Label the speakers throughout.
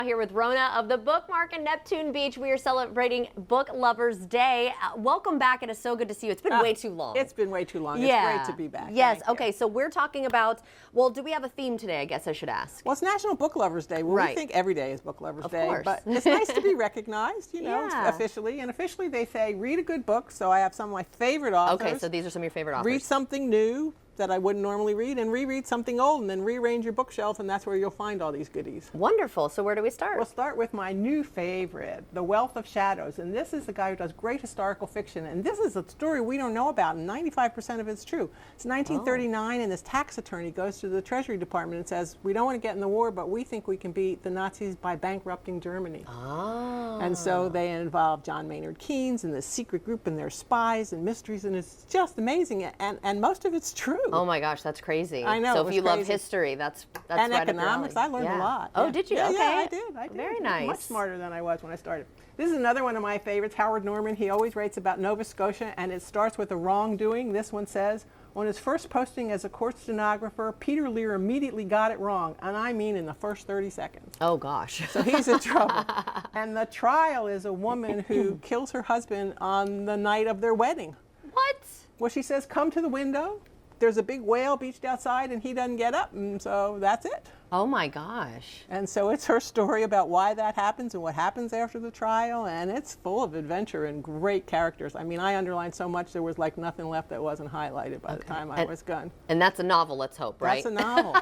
Speaker 1: Here with Rona of the Bookmark in Neptune Beach. We are celebrating Book Lovers Day. Welcome back. It is so good to see you. It's been way too long.
Speaker 2: It's been way too long.
Speaker 1: Yeah.
Speaker 2: It's great to be back.
Speaker 1: Yes. Okay, so we're talking about, well, do we have a theme today? I guess I should ask.
Speaker 2: Well, it's National Book Lovers Day. Well, we think every day is Book Lovers Day.
Speaker 1: Course.
Speaker 2: But it's nice to be recognized, you know,
Speaker 1: Yeah.
Speaker 2: officially. And officially they say, read a good book. So I have some of my favorite authors.
Speaker 1: Okay, so these are some of your favorite authors.
Speaker 2: Read something new that I wouldn't normally read, and reread something old, and then rearrange your bookshelf, and that's where you'll find all these goodies.
Speaker 1: Wonderful. So where do we start?
Speaker 2: We'll start with my new favorite, The Wealth of Shadows. And this is the guy who does great historical fiction. And this is a story we don't know about, and 95% of it's true. It's 1939, and this tax attorney goes to the Treasury Department and says, we don't want to get in the war, but we think we can beat the Nazis by bankrupting Germany.
Speaker 1: Oh.
Speaker 2: And so they involve John Maynard Keynes and this secret group and their spies and mysteries, and it's just amazing. And most of it's true.
Speaker 1: Oh my gosh, that's crazy.
Speaker 2: I know.
Speaker 1: So if you love history, that's
Speaker 2: and
Speaker 1: right
Speaker 2: economics, I learned a lot.
Speaker 1: Oh, did you?
Speaker 2: Yeah,
Speaker 1: okay.
Speaker 2: yeah, I did.
Speaker 1: Very nice.
Speaker 2: Much smarter than I was when I started. This is another one of my favorites, Howard Norman. He always writes about Nova Scotia, and it starts with a wrongdoing. This one says, on his first posting as a court stenographer, Peter Lear immediately got it wrong, and I mean in the first 30 seconds.
Speaker 1: Oh gosh.
Speaker 2: So he's in trouble. And the trial is a woman who kills her husband on the night of their wedding.
Speaker 1: What?
Speaker 2: Well, she says, come to the window. There's a big whale beached outside, and he doesn't get up, and so that's it.
Speaker 1: Oh my gosh.
Speaker 2: And so it's her story about why that happens and what happens after the trial, and it's full of adventure and great characters. I mean, I underlined so much there was like nothing left that wasn't highlighted by the time I was done.
Speaker 1: And that's a novel, let's hope, right?
Speaker 2: That's a novel.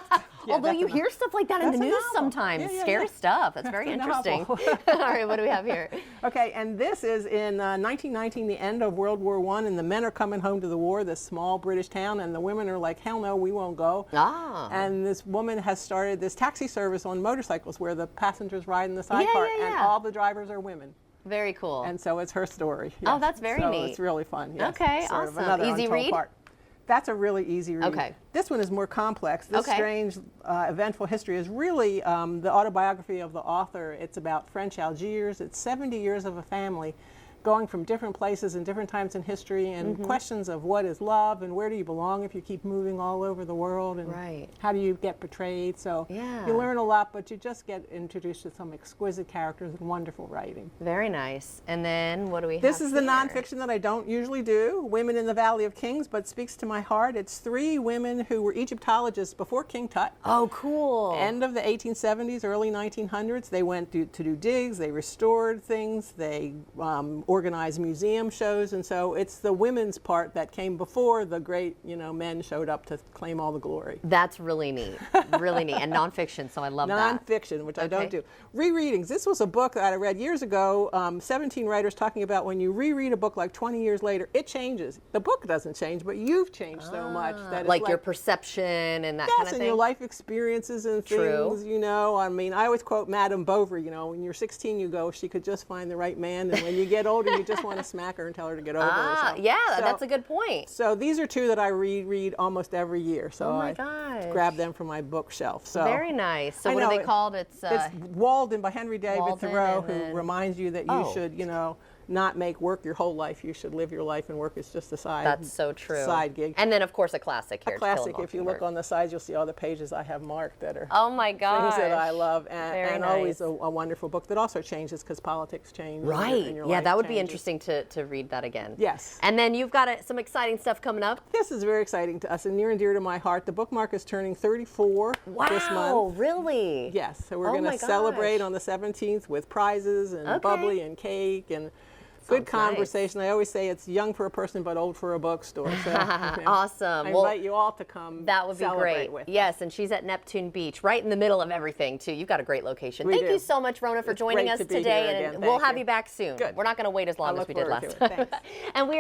Speaker 2: Yeah,
Speaker 1: although you hear stuff like that in the news sometimes. Scary stuff. That's very interesting. All right, what do we have here?
Speaker 2: Okay, and this is in 1919, the end of World War I, and the men are coming home to the war, this small British town, and the women are like, hell no, we won't go.
Speaker 1: Ah.
Speaker 2: And this woman has started this taxi service on motorcycles where the passengers ride in the sidecar, and all the drivers are women.
Speaker 1: Very cool.
Speaker 2: And so it's her story.
Speaker 1: Yes. Oh, that's very neat.
Speaker 2: It's really fun. Yes.
Speaker 1: Okay,
Speaker 2: sort
Speaker 1: awesome.
Speaker 2: Of another
Speaker 1: Easy read?
Speaker 2: Part. That's a really easy read.
Speaker 1: Okay.
Speaker 2: This one is more complex. This strange, eventful history is really the autobiography of the author. It's about French Algiers. It's 70 years of a family going from different places and different times in history, and questions of what is love and where do you belong if you keep moving all over the world, and how do you get betrayed. So you learn a lot, but you just get introduced to some exquisite characters and wonderful writing.
Speaker 1: Very nice. And then what do we have
Speaker 2: This is the nonfiction that I don't usually do, Women in the Valley of Kings, but speaks to my heart. It's 3 women who were Egyptologists before King Tut.
Speaker 1: Oh, cool.
Speaker 2: End of the 1870s, early 1900s. They went to do digs, they restored things, they organized museum shows, and so it's the women's part that came before the great, men showed up to claim all the glory.
Speaker 1: That's really neat, really neat. And nonfiction, so I love that.
Speaker 2: Nonfiction, which I don't do. Rereadings. This was a book that I read years ago, 17 writers talking about when you reread a book like 20 years later, it changes. The book doesn't change, but you've changed so much that it's
Speaker 1: like your perception and that kind of thing?
Speaker 2: Yes, and your life experiences and things, I mean, I always quote Madame Bovary, when you're 16, you go, she could just find the right man, and when you get older, you just want to smack her and tell her to get over herself.
Speaker 1: Yeah, that's a good point.
Speaker 2: So these are 2 that I reread almost every year. So I grab them from my bookshelf. So
Speaker 1: very nice. So what are they called? It's
Speaker 2: Walden by Henry David Thoreau, who reminds you that you should, not make work your whole life. You should live your life, and work is just a side.
Speaker 1: That's so true.
Speaker 2: Side gig.
Speaker 1: And then, of course, a classic here.
Speaker 2: A classic. If you look on the sides, you'll see all the pages I have marked that are
Speaker 1: oh my gosh,
Speaker 2: things that I love, and
Speaker 1: nice.
Speaker 2: Always a wonderful book that also changes because politics change.
Speaker 1: Right.
Speaker 2: And your
Speaker 1: yeah,
Speaker 2: life
Speaker 1: that would
Speaker 2: changes.
Speaker 1: be interesting to read that again.
Speaker 2: Yes.
Speaker 1: And then you've got some exciting stuff coming up.
Speaker 2: This is very exciting to us and near and dear to my heart. The Bookmark is turning 34 this month.
Speaker 1: Wow, really?
Speaker 2: Yes. So we're going to celebrate on the 17th with prizes and bubbly and cake and good conversation. I always say it's young for a person, but old for a bookstore. So,
Speaker 1: awesome.
Speaker 2: I invite you all to come.
Speaker 1: That would be great.
Speaker 2: With
Speaker 1: yes, and she's at Neptune Beach, right in the middle of everything, too. You've got a great location. Thank you so much, Rona, for joining us today, and we'll have you back soon.
Speaker 2: Good.
Speaker 1: We're not going to wait as long as we did last time. And we